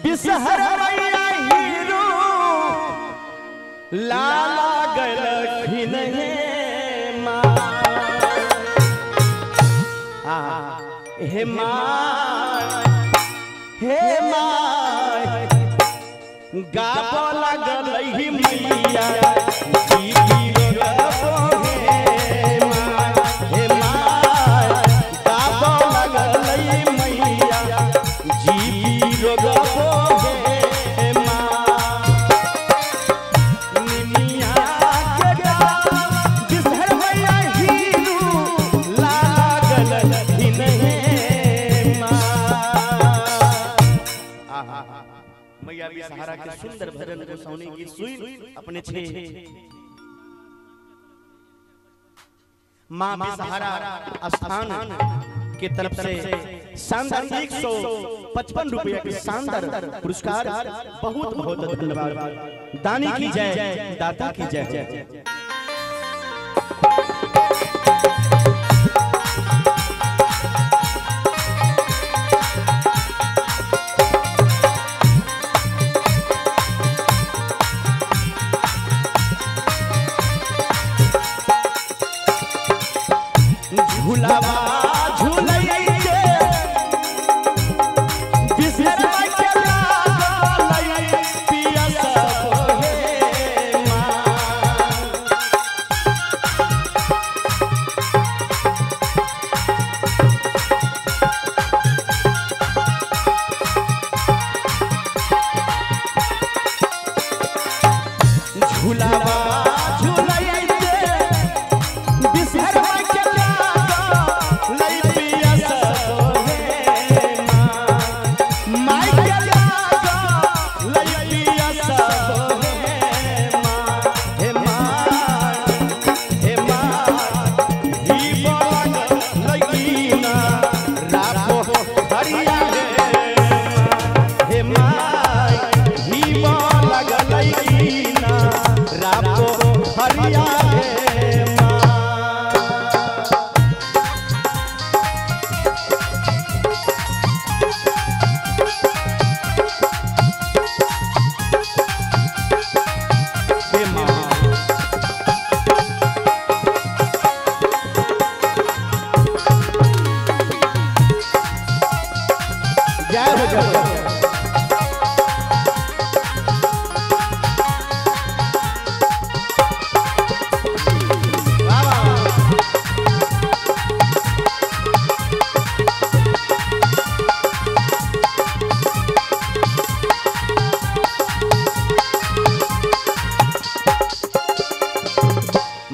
बिसहर मैया हीरो लाला गलखिन हे माँ हे माँ हे माँ गाबो लगल ही मैया सहारा के सुंदर भजन को सोने की सुई अपने छे मां सहारा स्थान के तरफ से शानदार 155 रुपए के शानदार पुरस्कार बहुत बहुत धन्यवाद। दानी की जय, दाता की जय। झूलावा झूलैके बिसहर के लागल पिया सब हे माँ झूलावा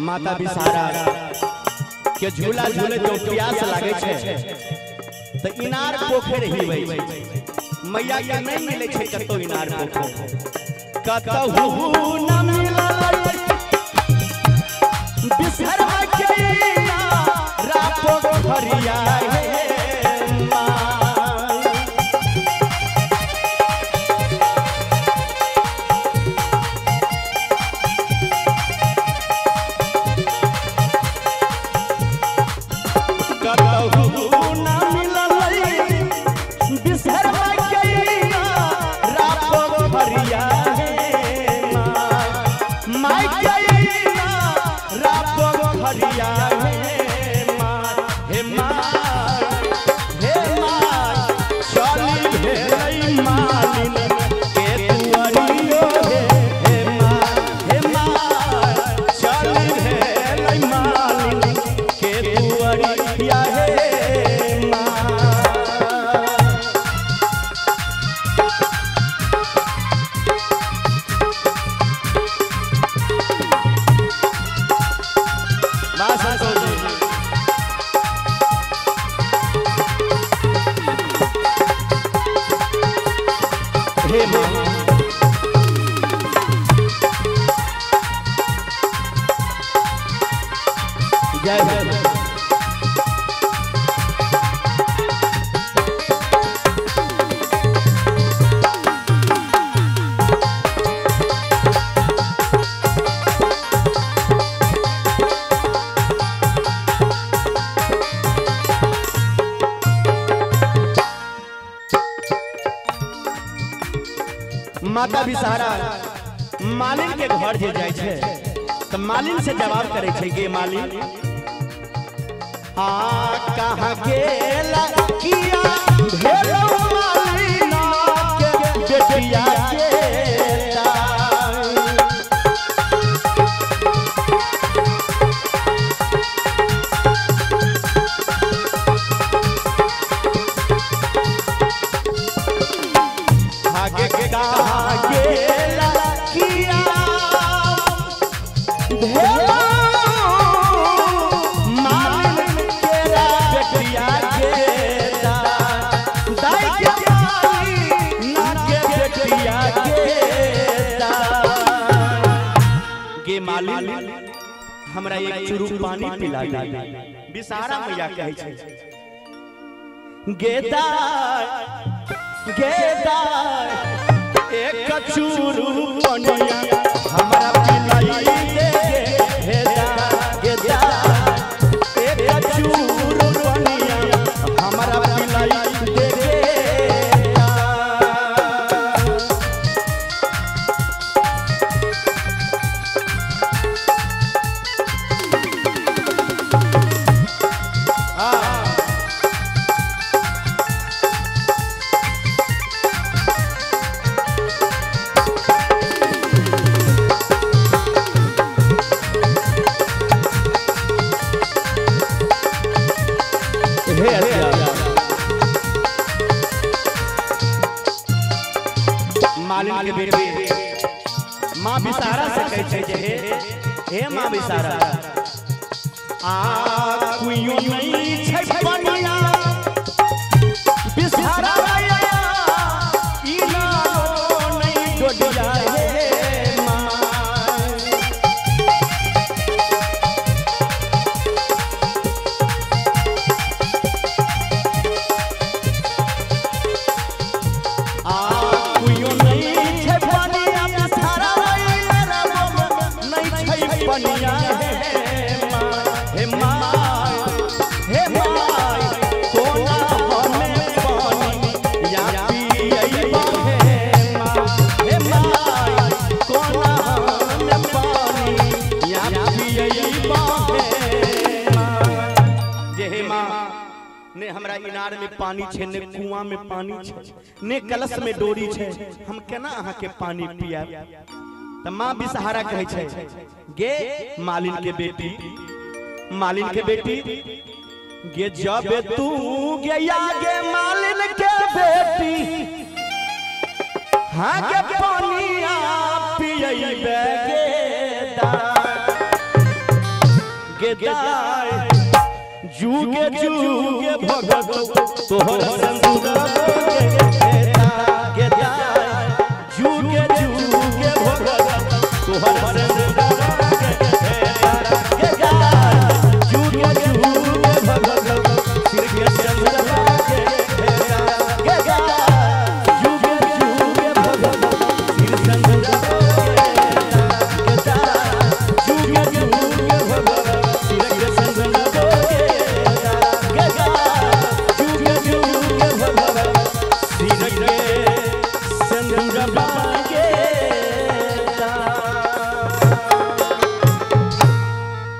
माता बिसहारा के झूला झूले जो प्यास लागे छे त इनार पोखर ही वही मैया के नहीं मिले छे कतो इनार पोखर कतहु न मिलल बिसहर के रा पोखरिया माता बिसहारा मालिन के घर जे जाय छे तो मालिन से जवाब करे छे गे मालिन कहाँ गेला किया भेलो मालिना के बेटिया गेता आगे कहाँ गेला किया भेलो हमरा एक चुरू पानी पिला दे बिसहारा मैया कहै छै गेदा गेदा एक चुरू पानी हमरा पिलाई दे गेदा गेदा एक चुरू पानी हमरा पिलाई दे मालिन के बेटी माँ बिसहारा से कहै छै हे माँ बिसहारा कुइयो नहीं छै पनिया बिसहारा ई नालो नहीं डोडिया हे माँ कुइयो पनिया हे माय कोना हमें पानी या पियैबा हे माय कोना हमें पानी या पियैबा जे हे माँ ने हमरा इनार में पानी छे ने कुआं में पानी छे ने कलश में डोरी छे हम केना अहाँ के पानी पियाब त माँ बिसहारा कहै छै गे मालिन के बेटी गे जब तू गया गे मालिन के बेटी हाँ गे पानिया पियैबे गेदाय जुगे भगत तोहर संग गेदाय जुगे भगत तोहर संग